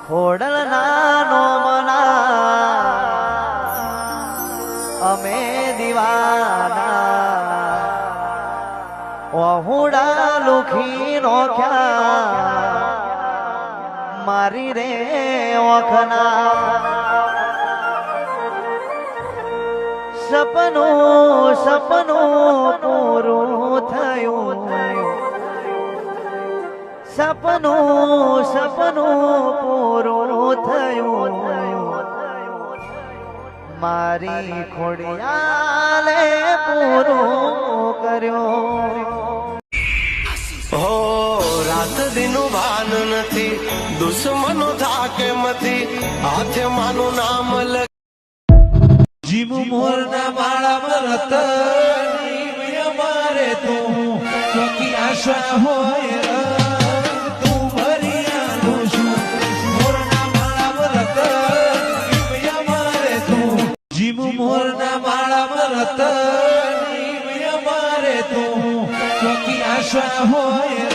ખોડલ નાનો મના અમે દીવાના ઓહુડા લુખી નો ખ્યા મારી રે ઓખના સપનું સપનું પૂરું થયું સપનું સપનું પૂરું થયું મારી ખોડિયાલે પૂરું કર્યું હો રાત દિનું ભાન નથી દુશ્મનો થાકે મથી હાથે માનું નામ જીવ મોરના માળા રતની અમારે તું ચોકી આશા હોય તું ભરિયાનું છું મોરના માળા રતની અમારે તું જીવ મોરના માળા રતની અમારે તું ચોકી આશા હોય